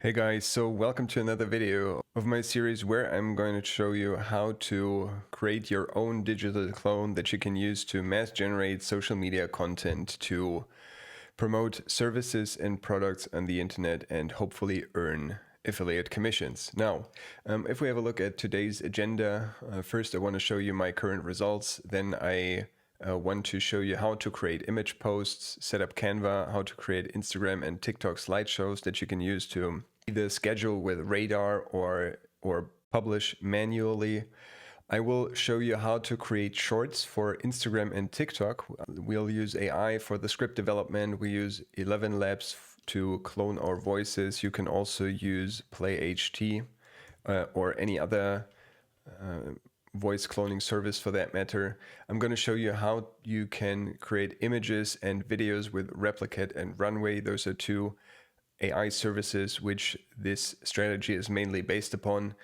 Hey guys, so welcome to another video of my series where I'm going to show you how to create your own digital clone that you can use to mass generate social media content to promote services and products on the internet and hopefully earn affiliate commissions. Now, if we have a look at today's agenda, first I want to show you my current results, then I want to show you how to create image posts, set up Canva, how to create Instagram and TikTok slideshows that you can use to either schedule with Radar or publish manually. I will show you how to create shorts for Instagram and TikTok. We'll use AI for the script development. We use 11 Labs to clone our voices. You can also use PlayHT or any other voice cloning service for that matter. I'm going to show you how you can create images and videos with Replicate and Runway. Those are two AI services which this strategy is mainly based upon.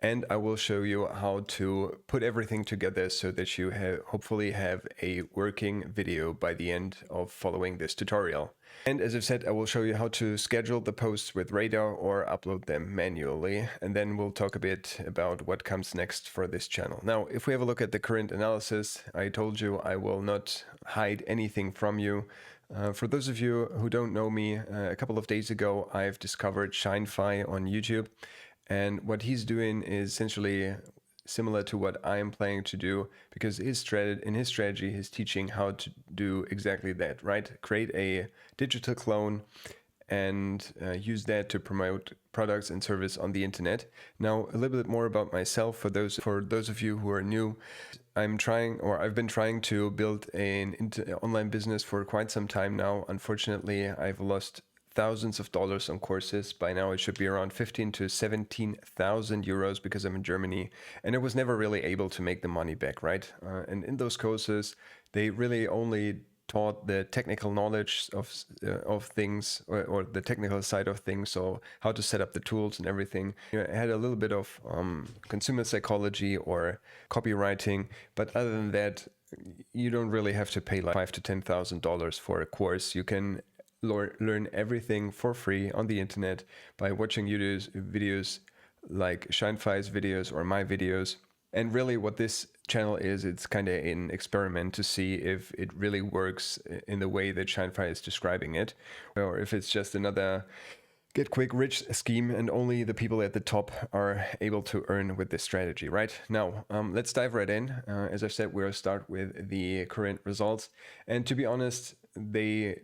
And I will show you how to put everything together so that you hopefully have a working video by the end of following this tutorial. And as I've said, I will show you how to schedule the posts with Radar or upload them manually. And then we'll talk a bit about what comes next for this channel. Now, if we have a look at the current analysis, I told you I will not hide anything from you. For those of you who don't know me, a couple of days ago, I've discovered ShineFi on YouTube. And what he's doing is essentially similar to what I'm planning to do, because in his strategy, he's teaching how to do exactly that, right? Create a digital clone and use that to promote products and service on the internet. Now, a little bit more about myself for those of you who are new. I've been trying to build an online business for quite some time now. Unfortunately, I've lost thousands of dollars on courses. By now it should be around 15 to 17,000 euros because I'm in Germany, and I was never really able to make the money back, right? And in those courses, they really only taught the technical knowledge of things or the technical side of things, so how to set up the tools and everything. I had a little bit of consumer psychology or copywriting, but other than that, you don't really have to pay like $5,000 to $10,000 for a course. You can learn everything for free on the internet by watching videos like ShineFi's videos or my videos. And really what this channel is, it's kind of an experiment to see if it really works in the way that ShineFi is describing it, or if it's just another get quick rich scheme and only the people at the top are able to earn with this strategy. Right now, let's dive right in. As I've said, we'll start with the current results, and to be honest, they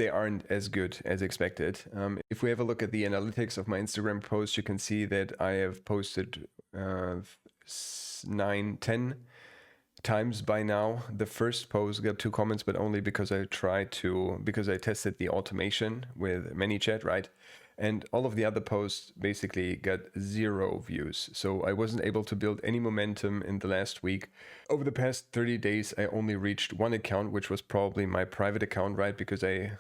aren't as good as expected. If we have a look at the analytics of my Instagram post, you can see that I have posted 9-10 times by now. The first post got 2 comments, but only because I tested the automation with ManyChat, right? And all of the other posts basically got 0 views. So I wasn't able to build any momentum in the last week. Over the past 30 days, I only reached 1 account, which was probably my private account, right? Because I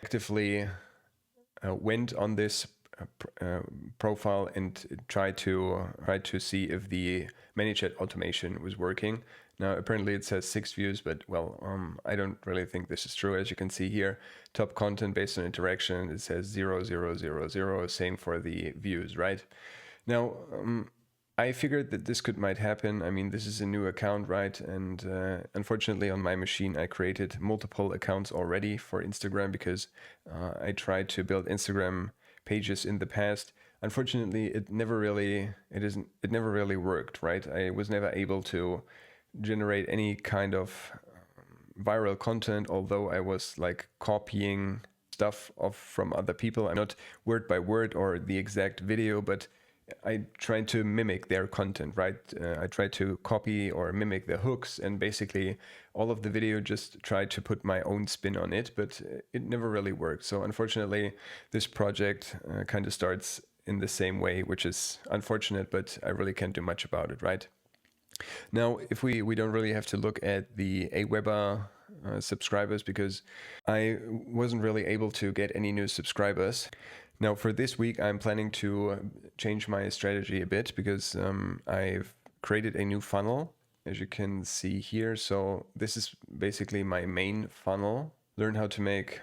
actively went on this profile and tried to see if the ManyChat automation was working. Now, apparently it says 6 views, but well, I don't really think this is true. As you can see here, top content based on interaction, it says 0, 0, 0, 0, same for the views, right? Now, I figured that this might happen. I mean, this is a new account, right? And unfortunately on my machine, I created multiple accounts already for Instagram because I tried to build Instagram pages in the past. Unfortunately, it never really worked, right? I was never able to generate any kind of viral content, although I was like copying stuff from other people. I'm not word by word or the exact video, but I tried to mimic their content, right? I tried to copy or mimic the hooks, and basically all of the video just tried to put my own spin on it, but it never really worked. So unfortunately, this project kind of starts in the same way, which is unfortunate, but I really can't do much about it, right? Now, if we don't really have to look at the Aweber subscribers, because I wasn't really able to get any new subscribers. Now, for this week, I'm planning to change my strategy a bit because I've created a new funnel, as you can see here. So this is basically my main funnel. Learn how to make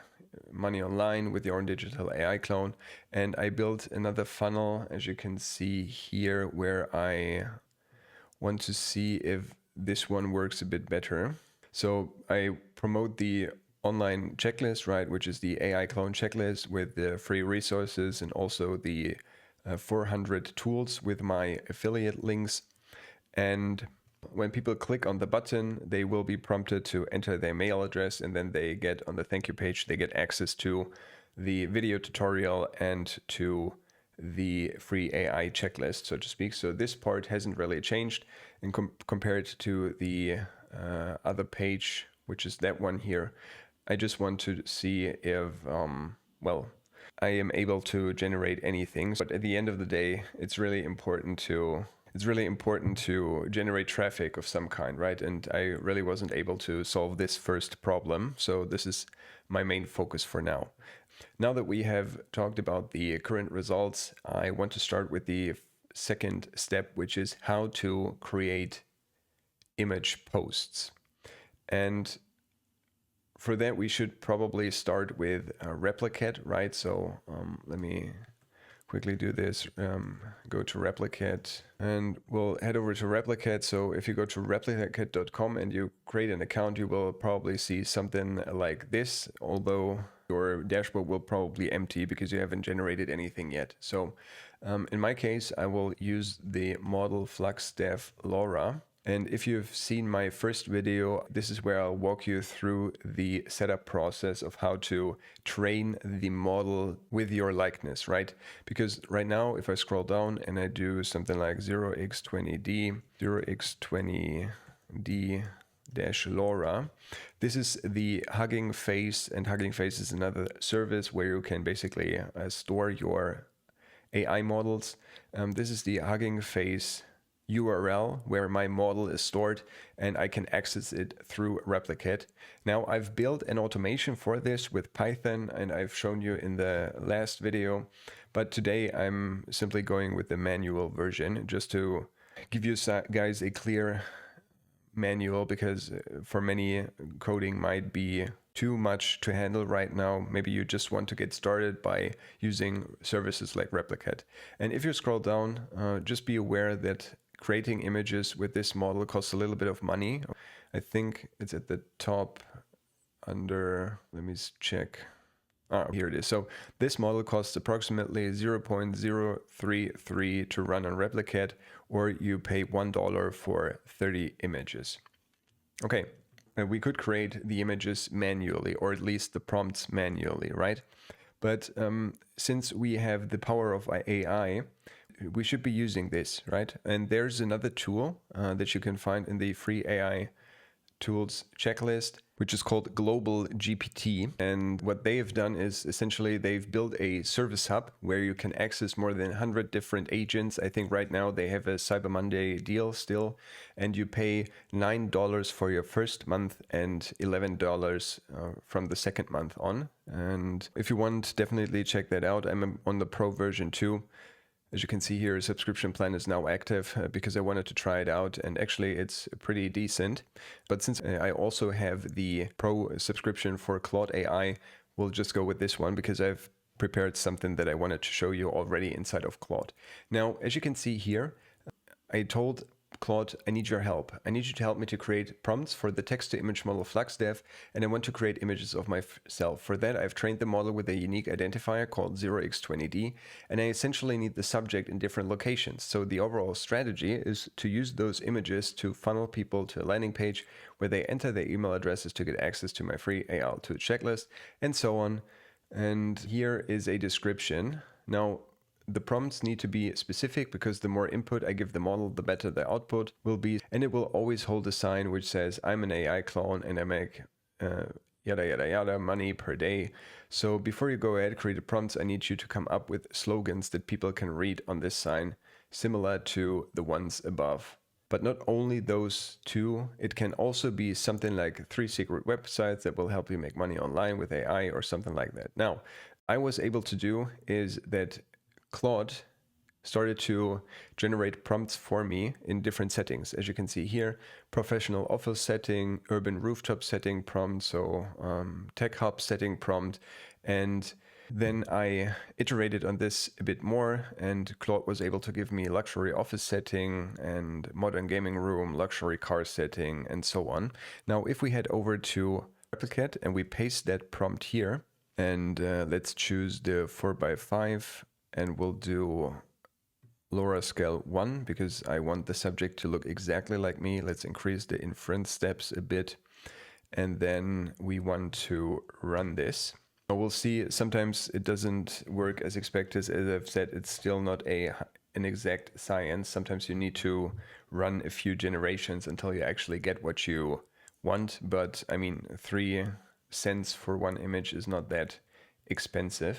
money online with your own digital AI clone. And I built another funnel, as you can see here, where I want to see if this one works a bit better. So I promote the online checklist, right, which is the AI clone checklist with the free resources and also the 400 tools with my affiliate links. And when people click on the button, they will be prompted to enter their mail address, and then they get on the thank you page, they get access to the video tutorial and to the free AI checklist, so to speak. So this part hasn't really changed and compared to the other page, which is that one here. I just want to see if, well, I am able to generate anything. But at the end of the day, it's really important to generate traffic of some kind, right? And I really wasn't able to solve this first problem. So this is my main focus for now. Now that we have talked about the current results, I want to start with the second step, which is how to create image posts. And for that, we should probably start with Replicate, right? So let me quickly do this. Go to Replicate and we'll head over to Replicate. So if you go to replicate.com and you create an account, you will probably see something like this, although your dashboard will probably empty because you haven't generated anything yet. So in my case, I will use the model FluxDev LoRa. And if you've seen my first video, this is where I'll walk you through the setup process of how to train the model with your likeness, right? Because right now, if I scroll down and I do something like 0x20D, 0x20D LoRa, this is the Hugging Face, and Hugging Face is another service where you can basically store your AI models. This is the Hugging Face URL where my model is stored, and I can access it through Replicate. Now I've built an automation for this with Python, and I've shown you in the last video, but today I'm simply going with the manual version just to give you guys a clear manual, because for many coding might be too much to handle right now. Maybe you just want to get started by using services like Replicate. And if you scroll down, just be aware that creating images with this model costs a little bit of money. I think it's at the top under, let me check. Here it is. So this model costs approximately 0.033 to run on Replicate, or you pay $1 for 30 images. Okay, we could create the images manually, or at least the prompts manually, right? But since we have the power of AI, we should be using this, right? And there's another tool that you can find in the free AI tools checklist, which is called Global GPT. And what they have done is essentially they've built a service hub where you can access more than 100 different agents. I think right now they have a Cyber Monday deal still, and you pay $9 for your first month and $11 from the second month on. And if you want, definitely check that out. I'm on the pro version too. As you can see here, a subscription plan is now active because I wanted to try it out, and actually it's pretty decent. But since I also have the pro subscription for Claude AI, we'll just go with this one because I've prepared something that I wanted to show you already inside of Claude. Now, as you can see here, I told Claude, I need your help. I need you to help me to create prompts for the text-to-image model FluxDev, and I want to create images of myself. For that, I've trained the model with a unique identifier called 0x20D, and I essentially need the subject in different locations. So the overall strategy is to use those images to funnel people to a landing page where they enter their email addresses to get access to my free AI tool checklist, and so on. And here is a description. Now, the prompts need to be specific because the more input I give the model, the better the output will be. And it will always hold a sign which says, I'm an AI clone and I make yada, yada, yada money per day. So before you go ahead, create the prompts, I need you to come up with slogans that people can read on this sign, similar to the ones above. But not only those two, it can also be something like 3 secret websites that will help you make money online with AI or something like that. Now, I was able to do is that Claude started to generate prompts for me in different settings. As you can see here, professional office setting, urban rooftop setting prompt, so tech hub setting prompt, And then I iterated on this a bit more, and Claude was able to give me luxury office setting and modern gaming room, luxury car setting, and so on. Now, if we head over to Replicate and we paste that prompt here, and let's choose the 4x5, and we'll do LoRa scale 1 because I want the subject to look exactly like me. Let's increase the inference steps a bit, and then we want to run this. We'll see sometimes it doesn't work as expected. As I've said, it's still not an exact science. Sometimes you need to run a few generations until you actually get what you want. But I mean, 3 cents for one image is not that expensive,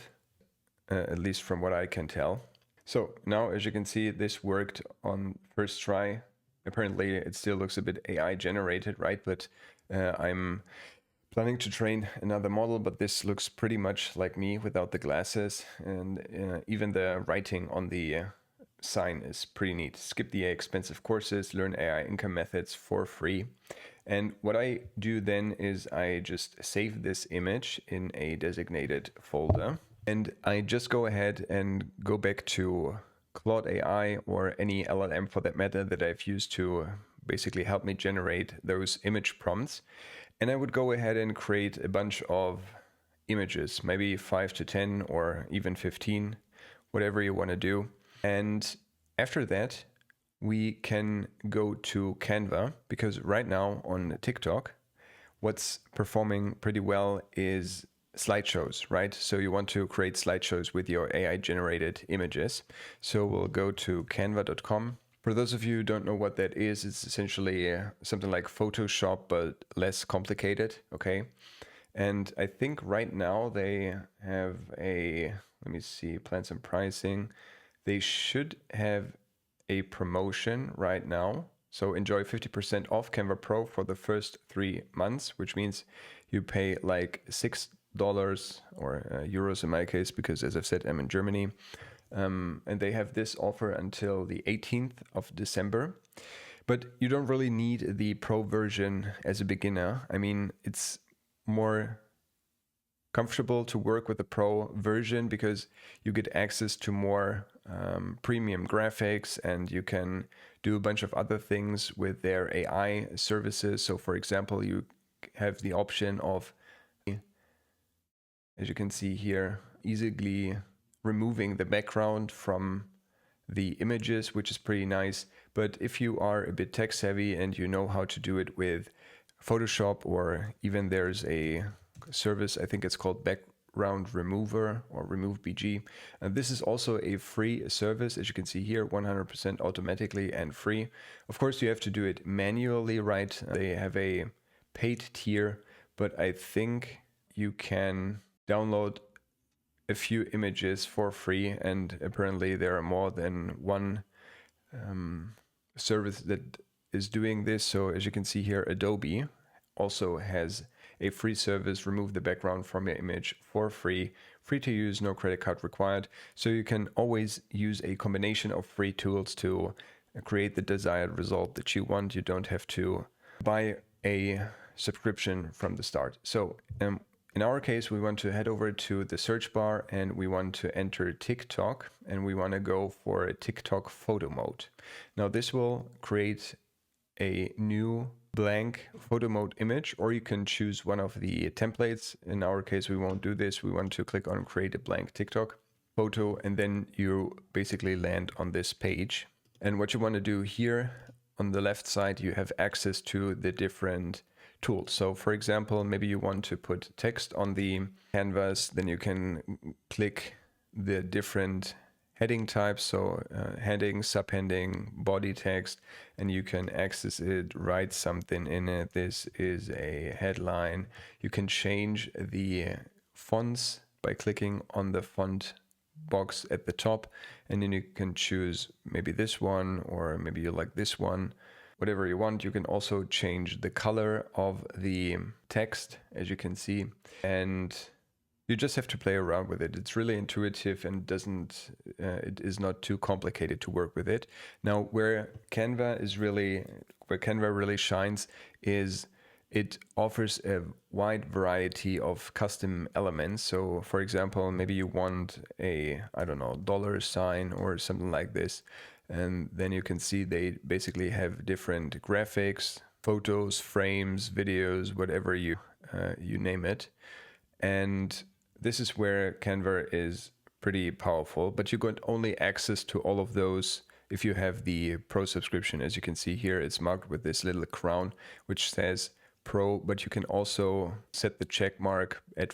at least from what I can tell. So now, as you can see, this worked on first try. Apparently, it still looks a bit AI generated, right? But I'm planning to train another model, but this looks pretty much like me without the glasses, and even the writing on the sign is pretty neat. Skip the expensive courses, learn AI income methods for free. And what I do then is I just save this image in a designated folder, and I just go ahead and go back to Claude AI or any LLM for that matter that I've used to basically help me generate those image prompts. And I would go ahead and create a bunch of images, maybe 5 to 10 or even 15, whatever you want to do. And after that, we can go to Canva, because right now on TikTok, what's performing pretty well is slideshows, right? So you want to create slideshows with your AI generated images. So we'll go to canva.com. For those of you who don't know what that is, it's essentially something like Photoshop, but less complicated, okay? And I think right now they have a, let me see, plans and pricing. They should have a promotion right now. So enjoy 50% off Canva Pro for the first 3 months, which means you pay like $6 or euros in my case, because as I've said, I'm in Germany. And they have this offer until the 18th of December. But you don't really need the Pro version as a beginner. I mean, it's more comfortable to work with the Pro version because you get access to more premium graphics, and you can do a bunch of other things with their AI services. So for example, you have the option of, as you can see here, easily removing the background from the images, which is pretty nice. But if you are a bit tech savvy and you know how to do it with Photoshop, or even there's a service, I think it's called Background Remover or Remove BG. And this is also a free service, as you can see here, 100% automatically and free. Of course, you have to do it manually, right? They have a paid tier, but I think you can download a few images for free, and apparently there are more than one service that is doing this. So as you can see here, Adobe also has a free service, remove the background from your image for free to use, no credit card required. So you can always use a combination of free tools to create the desired result that you want. You don't have to buy a subscription from the start. So in our case, we want to head over to the search bar and we want to enter TikTok, and we want to go for a TikTok photo mode. Now this will create a new blank photo mode image, or you can choose one of the templates. In our case, we won't do this. We want to click on create a blank TikTok photo, and then you basically land on this page. And what you want to do here on the left side, you have access to the different tools. So for example, maybe you want to put text on the canvas, then you can click the different heading types, so heading, subheading, body text, and you can access it, write something in it. This is a headline. You can change the fonts by clicking on the font box at the top, and then you can choose maybe this one, or maybe you like this one, whatever you want. You can also change the color of the text, as you can see, and you just have to play around with it. It's really intuitive and it is not too complicated to work with it. Now, where Canva really shines is it offers a wide variety of custom elements. So for example, maybe you want a, I don't know, dollar sign or something like this. And then you can see they basically have different graphics, photos, frames, videos, whatever you name it. And this is where Canva is pretty powerful, but you got only access to all of those if you have the Pro subscription. As you can see here, it's marked with this little crown, which says Pro, but you can also set the check mark at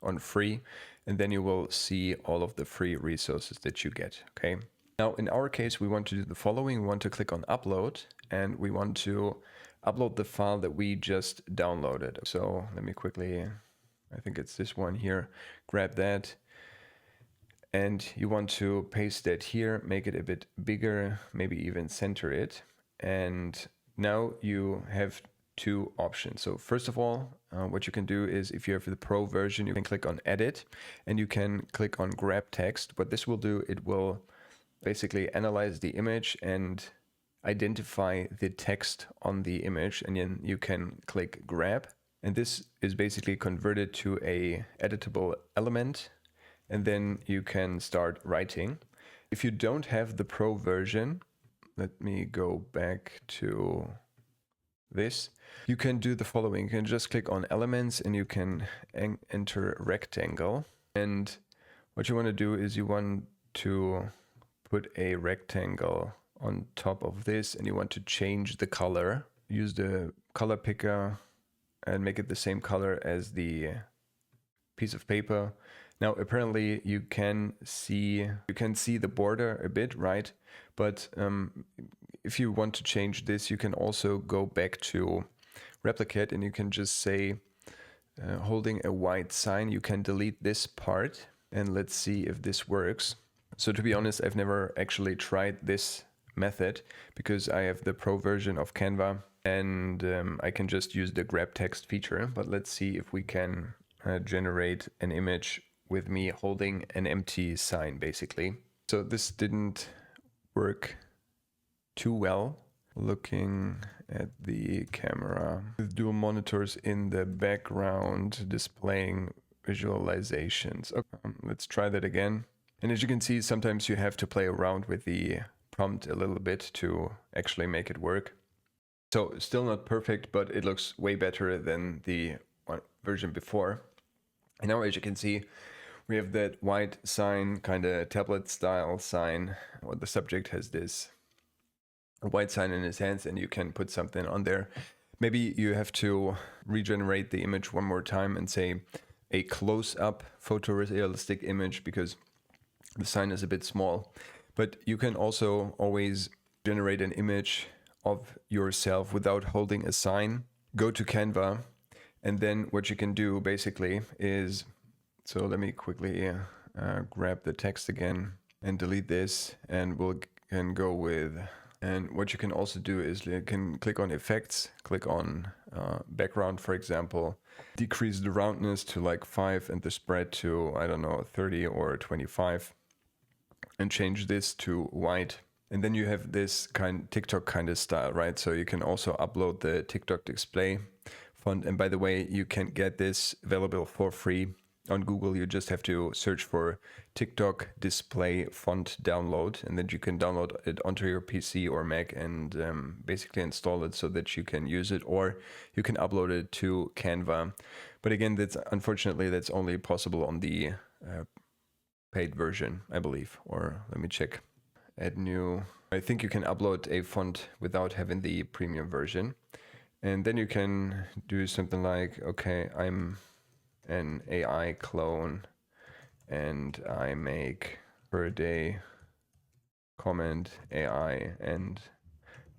on free, and then you will see all of the free resources that you get. Okay. Now, in our case, we want to do the following. We want to click on upload, and we want to upload the file that we just downloaded. So let me quickly, I think it's this one here, grab that. And you want to paste that here, make it a bit bigger, maybe even center it. And now you have two options. So first of all, what you can do is if you have the Pro version, you can click on Edit and you can click on Grab Text. What this will do, it will basically analyze the image and identify the text on the image, and then you can click Grab. And this is basically converted to a editable element, and then you can start writing. If you don't have the Pro version, let me go back to this. You can do the following. You can just click on Elements and you can enter Rectangle. And what you want to do is you want to put a rectangle on top of this, and you want to change the color. Use the color picker and make it the same color as the piece of paper. Now, apparently you can see the border a bit, right? But if you want to change this, you can also go back to Replicate and you can just say, holding a white sign, you can delete this part, and let's see if this works. So to be honest, I've never actually tried this method because I have the Pro version of Canva, and I can just use the grab text feature. But let's see if we can generate an image with me holding an empty sign, basically. So this didn't work too well. Looking at the camera with dual monitors in the background displaying visualizations. Okay, let's try that again. And as you can see, sometimes you have to play around with the prompt a little bit to actually make it work. So still not perfect, but it looks way better than the version before. And now, as you can see, we have that white sign, kind of tablet style sign, where the subject has this white sign in his hands, and you can put something on there. Maybe you have to regenerate the image one more time and say a close-up photorealistic image because the sign is a bit small. But you can also always generate an image of yourself without holding a sign. Go to Canva, and then what you can do basically is, so let me quickly grab the text again and delete this, and can go with, and what you can also do is you can click on effects, click on background, for example, decrease the roundness to like 5 and the spread to, I don't know, 30 or 25, and change this to white. And then you have this TikTok kind of style, right? So you can also upload the TikTok display font. And by the way, you can get this available for free on Google. You just have to search for TikTok display font download, and then you can download it onto your PC or Mac and basically install it so that you can use it, or you can upload it to Canva. But again, unfortunately that's only possible on the paid version, I believe. Or let me check. Add new. I think you can upload a font without having the premium version. And then you can do something like, okay, I'm an AI clone and I make per day comment AI and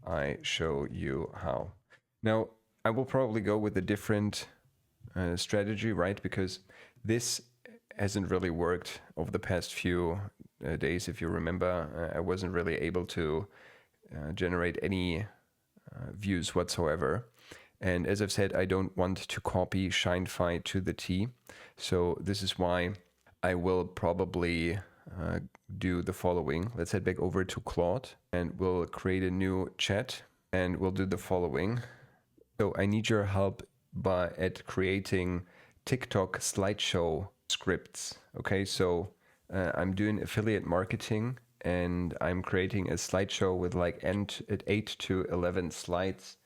I show you how. Now, I will probably go with a different strategy, right? Because this hasn't really worked over the past few days. If you remember, I wasn't really able to generate any views whatsoever. And as I've said, I don't want to copy Shinefy to the T. So this is why I will probably do the following. Let's head back over to Claude and we'll create a new chat and we'll do the following. So I need your help at creating TikTok slideshow scripts. Okay, so I'm doing affiliate marketing and I'm creating a slideshow with like 8 to 11 slides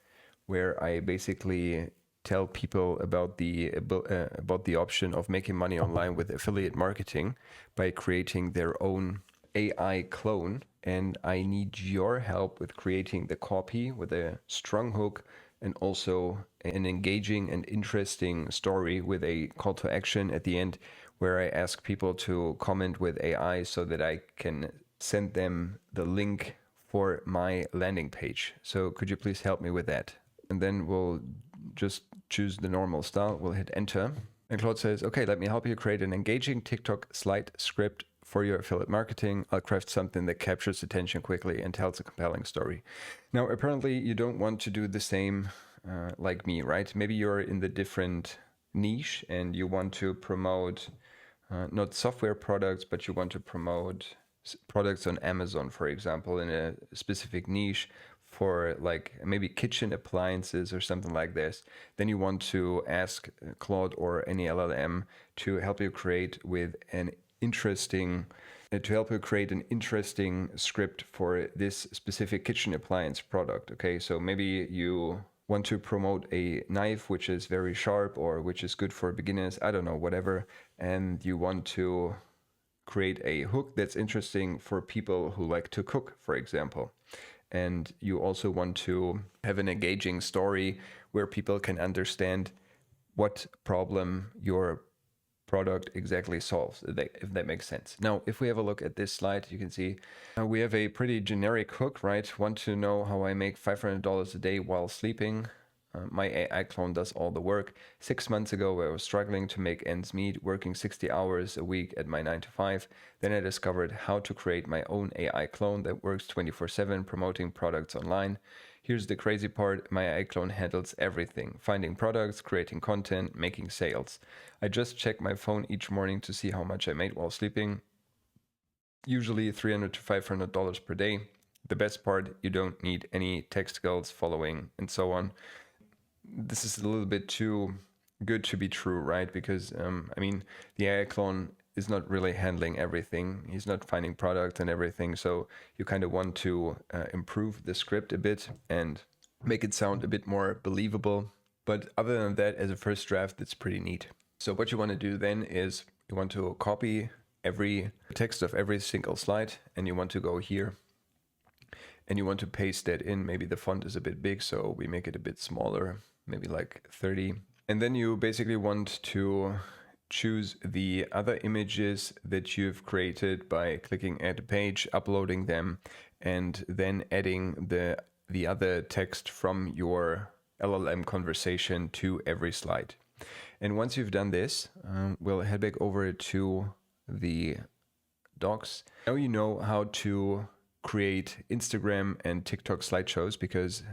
where I basically tell people about the option of making money online with affiliate marketing by creating their own AI clone. And I need your help with creating the copy with a strong hook and also an engaging and interesting story with a call to action at the end where I ask people to comment with AI so that I can send them the link for my landing page. So could you please help me with that? And then we'll just choose the normal style. We'll hit enter. And Claude says, okay, let me help you create an engaging TikTok slide script for your affiliate marketing. I'll craft something that captures attention quickly and tells a compelling story. Now, apparently you don't want to do the same like me, right? Maybe you're in the different niche and you want to promote not software products, but you want to promote products on Amazon, for example, in a specific niche for like maybe kitchen appliances or something like this. Then you want to ask Claude or any LLM to help you create with an interesting script for this specific kitchen appliance product. Okay, so maybe you want to promote a knife which is very sharp or which is good for beginners, I don't know, whatever, and you want to create a hook that's interesting for people who like to cook, for example. And you also want to have an engaging story where people can understand what problem your product exactly solves, if that makes sense. Now, if we have a look at this slide, you can see we have a pretty generic hook, right? Want to know how I make $500 a day while sleeping? My AI clone does all the work. 6 months ago, I was struggling to make ends meet, working 60 hours a week at my 9 to 5. Then I discovered how to create my own AI clone that works 24/7, promoting products online. Here's the crazy part, my AI clone handles everything, finding products, creating content, making sales. I just check my phone each morning to see how much I made while sleeping, usually $300 to $500 per day. The best part, you don't need any tech skills, following, and so on. This is a little bit too good to be true, right? Because, I mean, the AI clone is not really handling everything. He's not finding product and everything. So you kind of want to improve the script a bit and make it sound a bit more believable. But other than that, as a first draft, it's pretty neat. So what you want to do then is you want to copy every text of every single slide, and you want to go here and you want to paste that in. Maybe the font is a bit big, so we make it a bit smaller, maybe like 30. And then you basically want to choose the other images that you've created by clicking add to page, uploading them, and then adding the other text from your LLM conversation to every slide. And once you've done this, we'll head back over to the docs. Now you know how to create Instagram and TikTok slideshows, because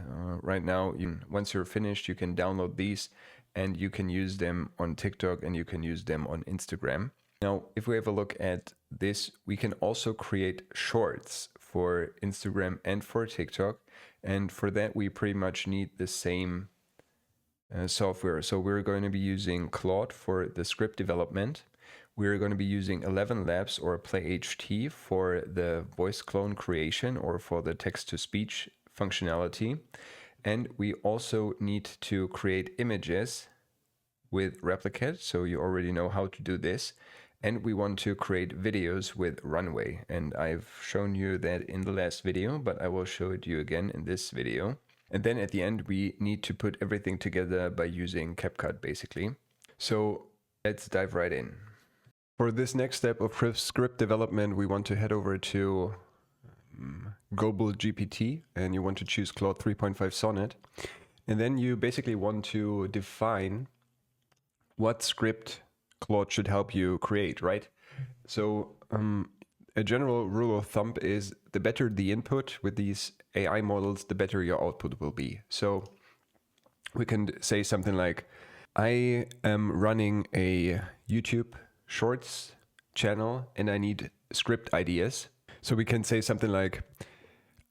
right now, once you're finished, you can download these and you can use them on TikTok and you can use them on Instagram. Now, if we have a look at this, we can also create shorts for Instagram and for TikTok. And for that, we pretty much need the same software. So we're going to be using Claude for the script development. We're going to be using 11 Labs or PlayHT for the voice clone creation or for the text-to-speech functionality. And we also need to create images with Replicate, so you already know how to do this. And we want to create videos with Runway. And I've shown you that in the last video, but I will show it to you again in this video. And then at the end, we need to put everything together by using CapCut, basically. So let's dive right in. For this next step of script development, we want to head over to Global GPT, and you want to choose Claude 3.5 Sonnet. And then you basically want to define what script Claude should help you create, right? So a general rule of thumb is the better the input with these AI models, the better your output will be. So we can say something like, I am running a YouTube Shorts channel and I need script ideas. So we can say something like,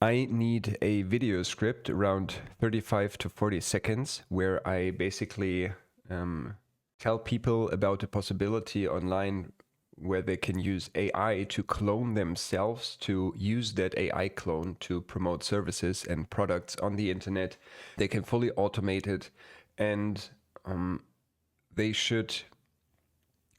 I need a video script around 35 to 40 seconds where I basically tell people about the possibility online where they can use AI to clone themselves, to use that AI clone to promote services and products on the internet. They can fully automate it, and they should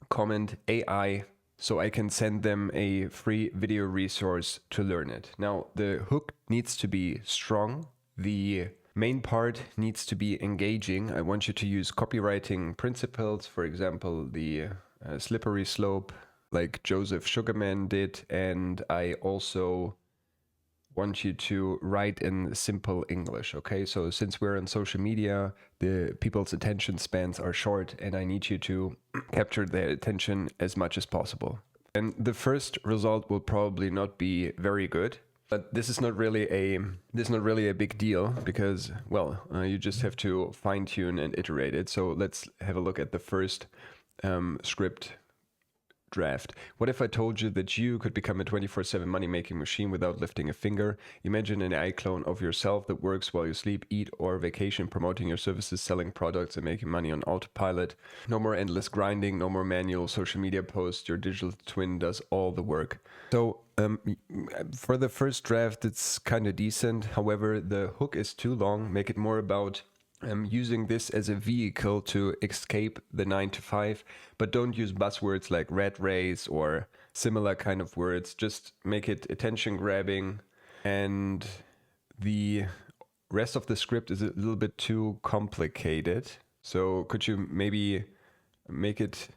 comment AI so I can send them a free video resource to learn it. Now, the hook needs to be strong. The main part needs to be engaging. I want you to use copywriting principles, for example, the slippery slope, like Joseph Sugarman did. And I also want you to write in simple English, okay? So since we're on social media, the people's attention spans are short, and I need you to capture their attention as much as possible. And the first result will probably not be very good, but this is not really a big deal because, well, you just have to fine tune and iterate it. So let's have a look at the first script draft. What if I told you that you could become a 24/7 money-making machine without lifting a finger? Imagine an AI clone of yourself that works while you sleep, eat, or vacation, promoting your services, selling products, and making money on autopilot. No more endless grinding, no more manual social media posts. Your digital twin does all the work. So for the first draft, it's kind of decent. However, the hook is too long. Make it more about using this as a vehicle to escape the 9 to 5, but don't use buzzwords like rat race or similar kind of words. Just make it attention grabbing, and the rest of the script is a little bit too complicated. So could you maybe make it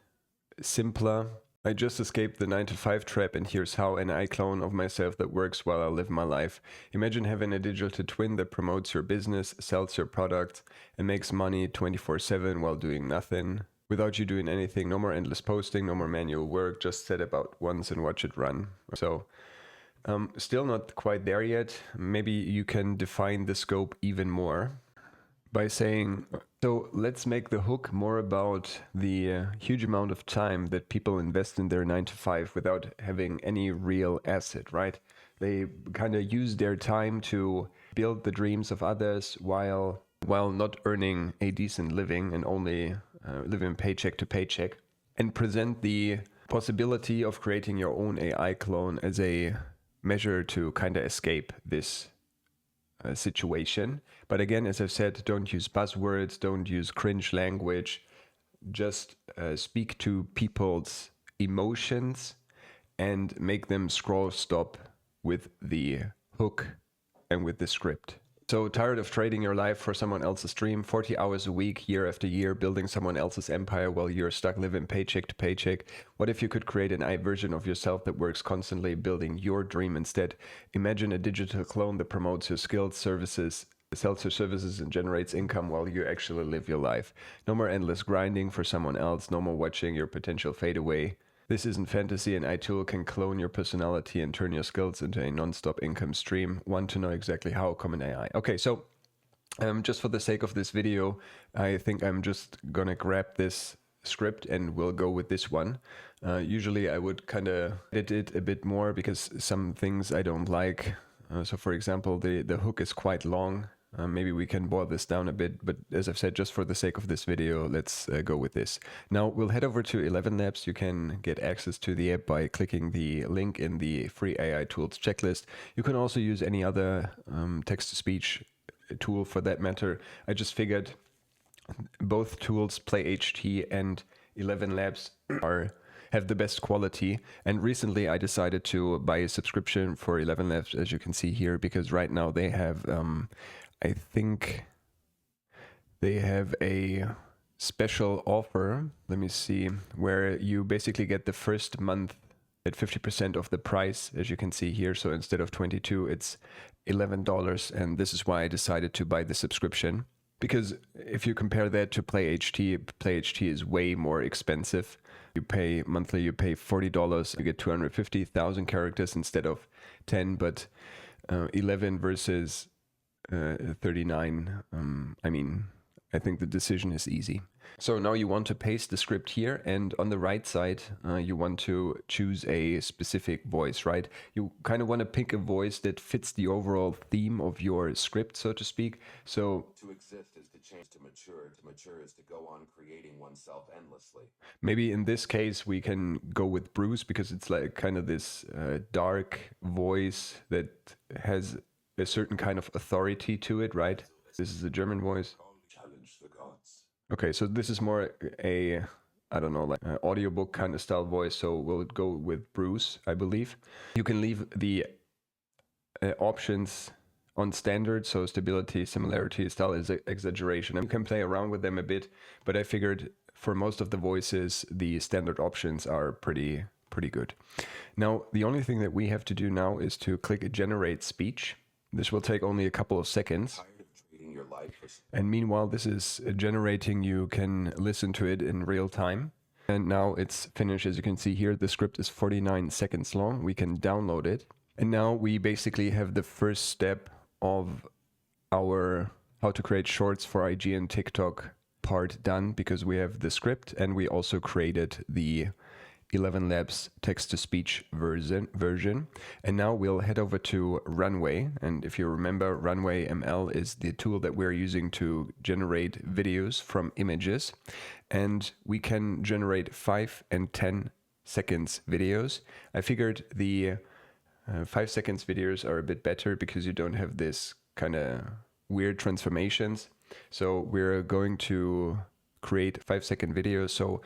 simpler? I just escaped the 9 to 5 trap, and here's how: an AI clone of myself that works while I live my life. Imagine having a digital twin that promotes your business, sells your products, and makes money 24/7 while doing nothing, without you doing anything. No more endless posting, no more manual work, just set about once and watch it run. So still not quite there yet. Maybe you can define the scope even more by saying, so let's make the hook more about the huge amount of time that people invest in their 9 to 5 without having any real asset, right? They kind of use their time to build the dreams of others while not earning a decent living and only living paycheck to paycheck, and present the possibility of creating your own AI clone as a measure to kind of escape this situation. But again, as I've said, don't use buzzwords, don't use cringe language. Just speak to people's emotions and make them scroll stop with the hook and with the script. So tired of trading your life for someone else's dream, 40 hours a week, year after year, building someone else's empire while you're stuck living paycheck to paycheck? What if you could create an AI version of yourself that works constantly building your dream instead? Imagine a digital clone that promotes your skills, services, sells your services, and generates income while you actually live your life. No more endless grinding for someone else, no more watching your potential fade away. This isn't fantasy. An AI tool can clone your personality and turn your skills into a non-stop income stream. Want to know exactly how? Common AI. Okay, so just for the sake of this video, I think I'm just gonna grab this script and we'll go with this one. Usually I would kind of edit it a bit more because some things I don't like. So for example, the hook is quite long. Maybe we can boil this down a bit, but as I've said, just for the sake of this video, let's go with this. Now we'll head over to ElevenLabs. You can get access to the app by clicking the link in the free AI tools checklist. You can also use any other text-to-speech tool for that matter. I just figured both tools, PlayHT and ElevenLabs, have the best quality, and recently I decided to buy a subscription for ElevenLabs, as you can see here, because right now they have I think they have a special offer, let me see, where you basically get the first month at 50% of the price, as you can see here. So instead of $22, it's $11, and this is why I decided to buy the subscription. Because if you compare that to PlayHT is way more expensive. You pay monthly, you pay $40, you get 250,000 characters instead of 10, but 11 versus 39, I mean, I think the decision is easy. So now you want to paste the script here, and on the right side, you want to choose a specific voice, right? You kind of want to pick a voice that fits the overall theme of your script, so to speak. So to exist is to change, to mature is to go on creating oneself endlessly. maybe in this case, we can go with Bruce because it's like kind of this dark voice that has a certain kind of authority to it, right? This is a German voice. Challenge the gods. Okay, so this is more a, I don't know, like an audiobook kind of style voice, so we'll go with Bruce, I believe. You can leave the options on standard, so stability, similarity, style is exaggeration. And you can play around with them a bit, but I figured for most of the voices, the standard options are pretty good. Now, the only thing that we have to do now is to click Generate Speech. This will take only a couple of seconds. Your life And meanwhile, this is generating. You can listen to it in real time. And now it's finished. As you can see here, the script is 49 seconds long. We can download it. And now we basically have the first step of our how to create shorts for IG and TikTok part done, because we have the script and we also created the 11 Labs text-to-speech version. And now we'll head over to Runway. And if you remember, Runway ML is the tool that we're using to generate videos from images. And we can generate 5 and 10 seconds videos. I figured the 5 seconds videos are a bit better because you don't have this kind of weird transformations. So we're going to create 5-second videos. So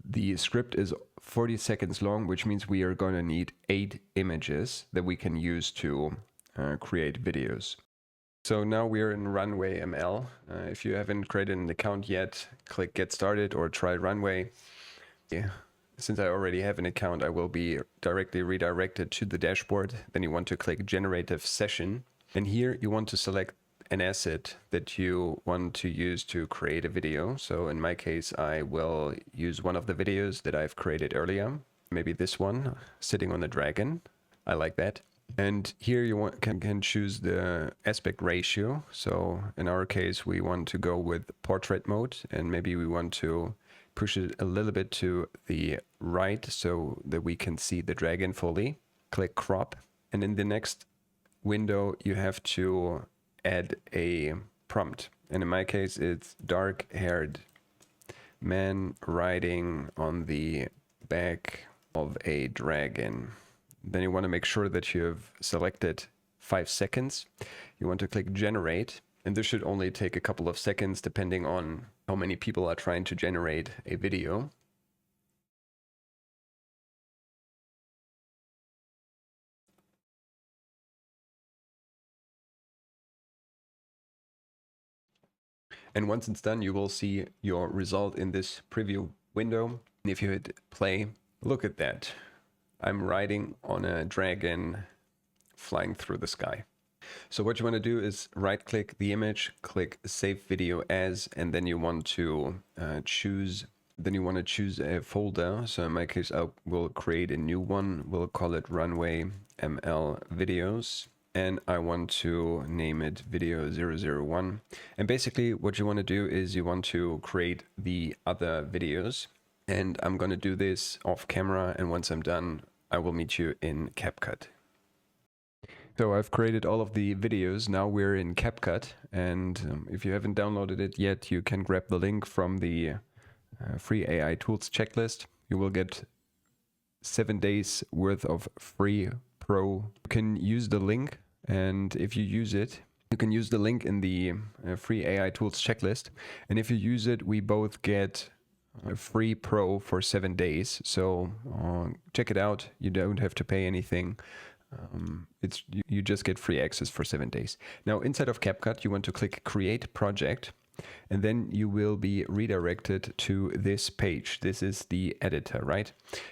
the script is 40 seconds long, which means we are going to need 8 images that we can use to create videos. So now we're in Runway ML. If you haven't created an account yet, click Get Started or try Runway. Yeah. Since I already have an account, I will be directly redirected to the dashboard. Then you want to click Generative Session. And here you want to select an asset that you want to use to create a video. So in my case, I will use one of the videos that I've created earlier. Maybe this one, sitting on a dragon. I like that. And here you can choose the aspect ratio. So in our case, we want to go with portrait mode, and maybe we want to push it a little bit to the right so that we can see the dragon fully. Click crop. And in the next window, you have to add a prompt. And in my case, it's dark-haired man riding on the back of a dragon. Then you want to make sure that you have selected 5 seconds. You want to click generate, and this should only take a couple of seconds depending on how many people are trying to generate a video. And once it's done, you will see your result in this preview window. And if you hit play, look at that. I'm riding on a dragon flying through the sky. So what you want to do is right click the image, click save video as, and then you want to choose a folder. So in my case, I will create a new one. We'll call it Runway ML Videos. And I want to name it video 001. And basically what you want to do is you want to create the other videos. And I'm going to do this off camera. And once I'm done, I will meet you in CapCut. So I've created all of the videos. Now we're in CapCut. And if you haven't downloaded it yet, you can grab the link from the free AI tools checklist. You will get 7 days worth of free pro. You can use the link. And if you use it, you can use the link in the free AI tools checklist. And if you use it, we both get a free pro for 7 days. So check it out. You don't have to pay anything. You just get free access for 7 days. Now inside of CapCut, you want to click Create Project. And then you will be redirected to this page. This is the editor, right?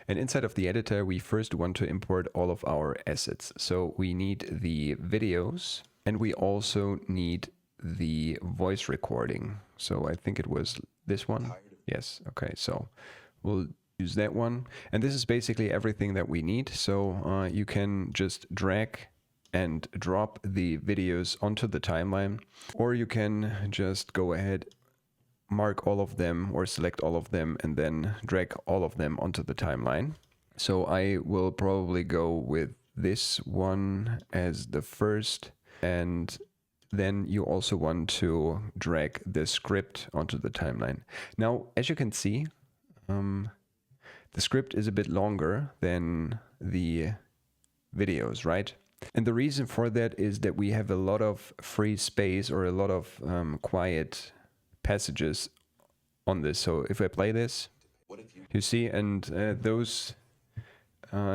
And inside of the editor, we first want to import all of our assets. So we need the videos, and we also need the voice recording. So I think it was this one. Yes. Okay. So we'll use that one. And this is basically everything that we need. So you can just drag and drop the videos onto the timeline, or you can just go ahead mark all of them or select all of them and then drag all of them onto the timeline. So I will probably go with this one as the first, and then you also want to drag the script onto the timeline. Now, as you can see, the script is a bit longer than the videos, right? And the reason for that is that we have a lot of free space or a lot of quiet passages on this. So if I play this, you see, and those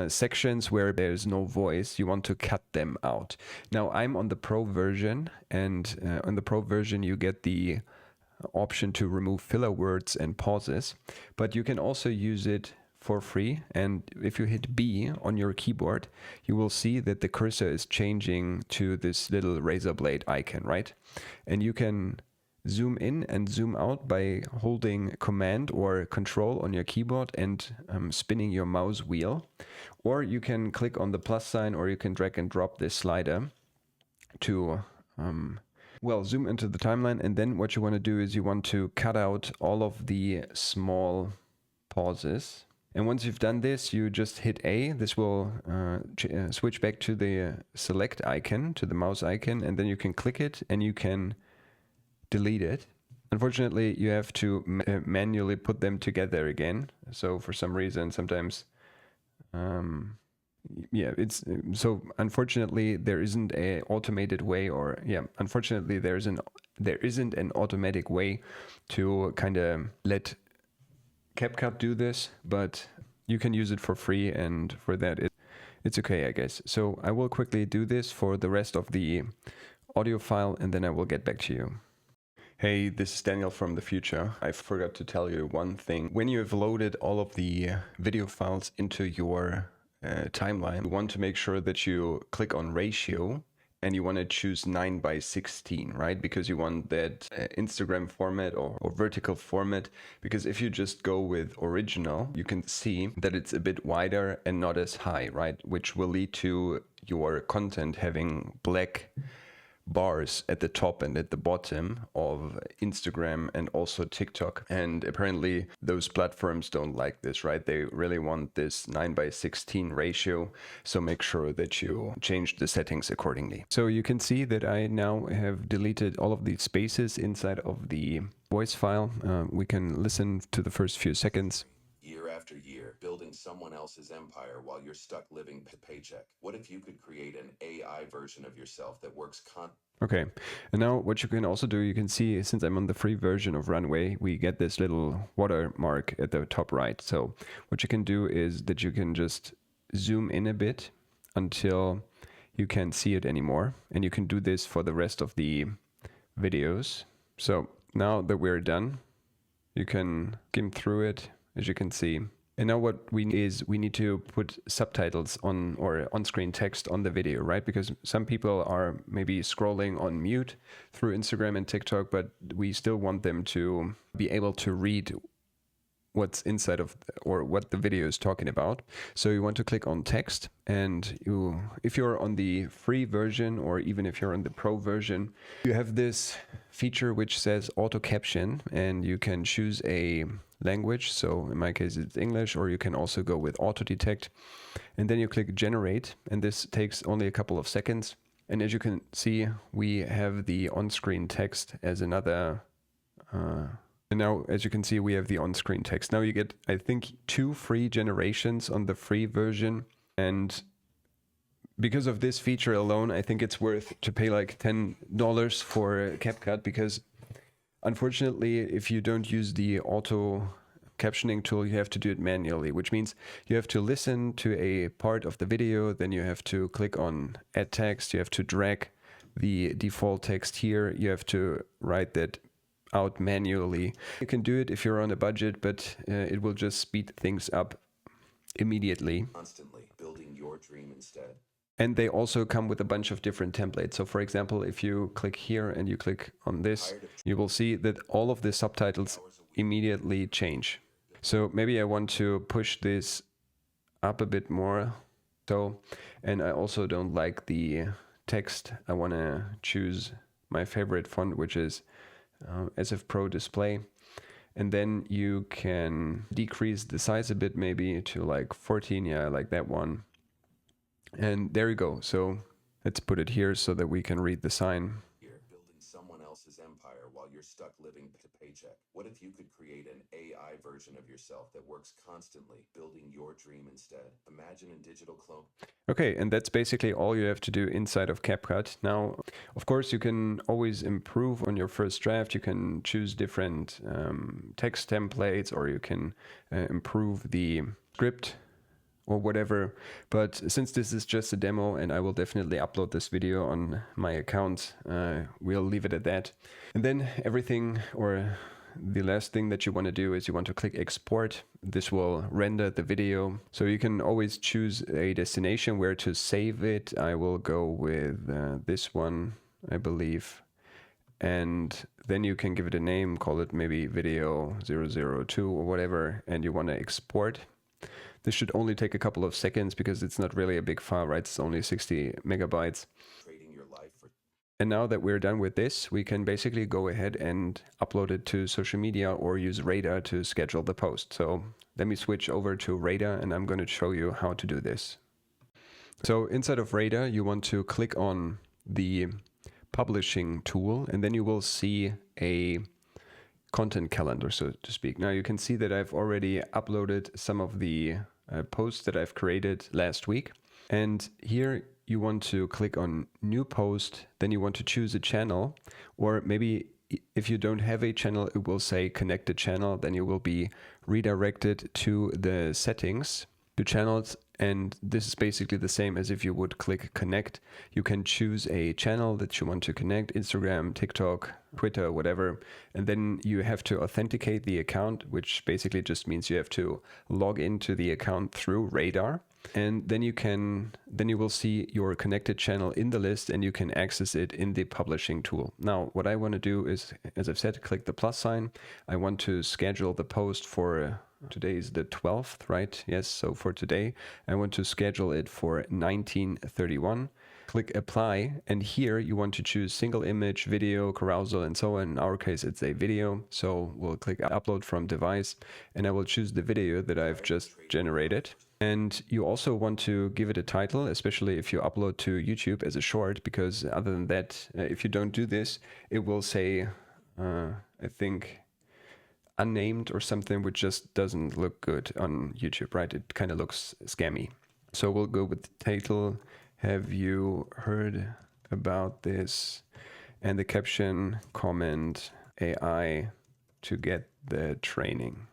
sections where there's no voice, you want to cut them out. Now I'm on the Pro version, and on the Pro version you get the option to remove filler words and pauses, but you can also use it for free. And if you hit B on your keyboard, you will see that the cursor is changing to this little razor blade icon, right? And you can zoom in and zoom out by holding Command or Control on your keyboard and spinning your mouse wheel. Or you can click on the plus sign, or you can drag and drop this slider to well, zoom into the timeline. And then what you want to do is you want to cut out all of the small pauses. And once you've done this, you just hit A. This will switch back to the select icon, to the mouse icon, and then you can click it and you can delete it. Unfortunately, you have to manually put them together again. So for some reason, sometimes, yeah, it's so unfortunately there isn't a automated way, or yeah, unfortunately there isn't an automatic way to kind of let CapCut do this, but you can use it for free, and for that it's okay, I guess. So I will quickly do this for the rest of the audio file, and then I will get back to you. Hey, this is Daniel from the future. I forgot to tell you one thing. When you have loaded all of the video files into your timeline, you want to make sure that you click on ratio, and you want to choose 9:16, right? Because you want that Instagram format or vertical format. Because if you just go with original, you can see that it's a bit wider and not as high, right? Which will lead to your content having black bars at the top and at the bottom of Instagram and also TikTok. And apparently those platforms don't like this, right? They really want this 9:16 ratio. So make sure that you change the settings accordingly. So you can see that I now have deleted all of these spaces inside of the voice file. We can listen to the first few seconds. Year after year, building someone else's empire while you're stuck living paycheck. What if you could create an AI version of yourself that works Okay, and now what you can also do, you can see, since I'm on the free version of Runway, we get this little watermark at the top right. So what you can do is that you can just zoom in a bit until you can't see it anymore. And you can do this for the rest of the videos. So now that we're done, you can skim through it, as you can see. And now what we need is we need to put subtitles on, or on-screen text on the video, right? Because some people are maybe scrolling on mute through Instagram and TikTok, but we still want them to be able to read what's inside of, or what the video is talking about. So you want to click on text, and if you're on the free version, or even if you're on the Pro version, you have this feature which says auto caption, and you can choose a language. So in my case it's English, or you can also go with auto detect, and then you click generate, and this takes only a couple of seconds. And as you can see, we have the on-screen text as another and now, as you can see, we have the on-screen text. Now you get, I think, 2 free generations on the free version. And because of this feature alone, I think it's worth to pay like $10 for CapCut, because unfortunately, if you don't use the auto captioning tool, you have to do it manually, which means you have to listen to a part of the video, then you have to click on add text, you have to drag the default text here, you have to write that out manually. You can do it if you're on a budget, but it will just speed things up immediately. Constantly building your dream instead. And they also come with a bunch of different templates. So for example, if you click here and you click on this, you will see that all of the subtitles immediately change. So maybe I want to push this up a bit more. So, and I also don't like the text. I want to choose my favorite font, which is SF Pro Display. and then you can decrease the size a bit, maybe to like 14. Yeah, I like that one. And there you go. So let's put it here so that we can read the sign. Here, building someone else's empire while you're stuck living to paycheck. What if you could create an AI version of yourself that works constantly, building your dream instead? Imagine a digital clone. Okay, and that's basically all you have to do inside of CapCut. Now, of course, you can always improve on your first draft. You can choose different text templates, or you can improve the script or whatever. But since this is just a demo and I will definitely upload this video on my account, we'll leave it at that. And then everything, or the last thing that you want to do is you want to click export. This will render the video. So you can always choose a destination where to save it. I will go with this one, I believe. And then you can give it a name, call it maybe video 002 or whatever, and you want to export. This should only take a couple of seconds because it's not really a big file, right? It's only 60 megabytes. Trading your life for. And now that we're done with this, we can basically go ahead and upload it to social media or use Radar to schedule the post. So let me switch over to Radar and I'm going to show you how to do this. So inside of Radar, you want to click on the publishing tool, and then you will see a content calendar, so to speak. Now you can see that I've already uploaded some of the posts that I've created last week. And here you want to click on new post, then you want to choose a channel, or maybe if you don't have a channel, it will say connect a channel, then you will be redirected to the settings to channels. And this is basically the same as if you would click connect. You can choose a channel that you want to connect, Instagram, TikTok, Twitter, whatever. And then you have to authenticate the account, which basically just means you have to log into the account through Radar. And then you will see your connected channel in the list and you can access it in the publishing tool. Now, what I want to do is, as I've said, click the plus sign. I want to schedule the post for today is the 12th, right? Yes, so for today, I want to schedule it for 1931. Click apply, and here you want to choose single image, video, carousel, and so on. In our case, it's a video, so we'll click upload from device, and I will choose the video that I've just generated. And you also want to give it a title, especially if you upload to YouTube as a short, because other than that, if you don't do this, it will say, I think, unnamed or something, which just doesn't look good on YouTube, right? It kind of looks scammy. So we'll go with the title, have you heard about this? And the caption, comment AI to get the training.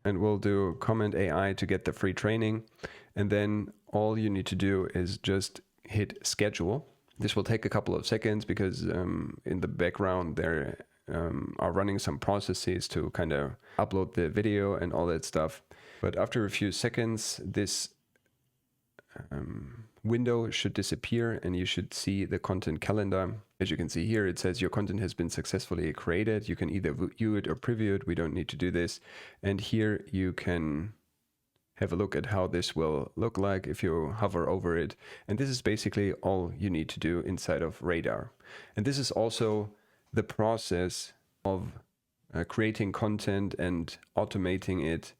And we'll do comment AI to get the free training. And then all you need to do is just hit schedule. This will take a couple of seconds because in the background there are running some processes to kind of upload the video and all that stuff. But after a few seconds, this window should disappear and you should see the content calendar. As you can see here, it says your content has been successfully created. You can either view it or preview it. We don't need to do this. And here you can have a look at how this will look like if you hover over it. And this is basically all you need to do inside of Radar. And this is also the process of creating content and automating it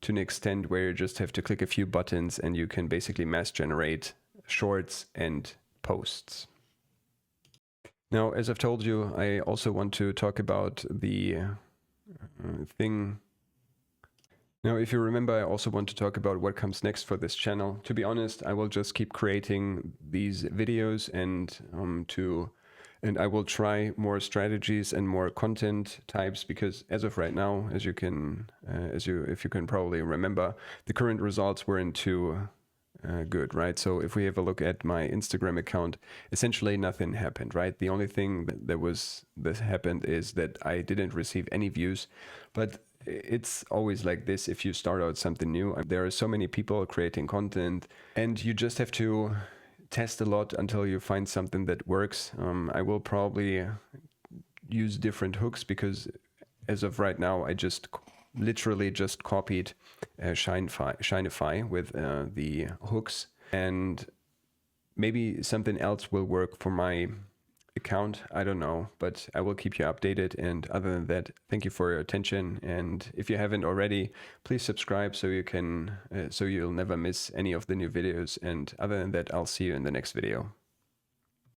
to an extent where you just have to click a few buttons and you can basically mass generate shorts and posts. Now, as I've told you, I also want to talk about the thing. Now, if you remember, I also want to talk about what comes next for this channel. To be honest, I will just keep creating these videos and I will try more strategies and more content types, because as of right now, if you can probably remember, the current results weren't too good, right? So if we have a look at my Instagram account, essentially nothing happened, right? The only thing that happened is that I didn't receive any views, but it's always like this. If you start out something new, there are so many people creating content and you just have to test a lot until you find something that works. I will probably use different hooks because as of right now, I just literally just copied Shineify with the hooks. And Maybe something else will work for my account. I don't know, but I will keep you updated. And other than that, thank you for your attention. And if you haven't already, please subscribe so you can, so you'll never miss any of the new videos. And other than that, I'll see you in the next video.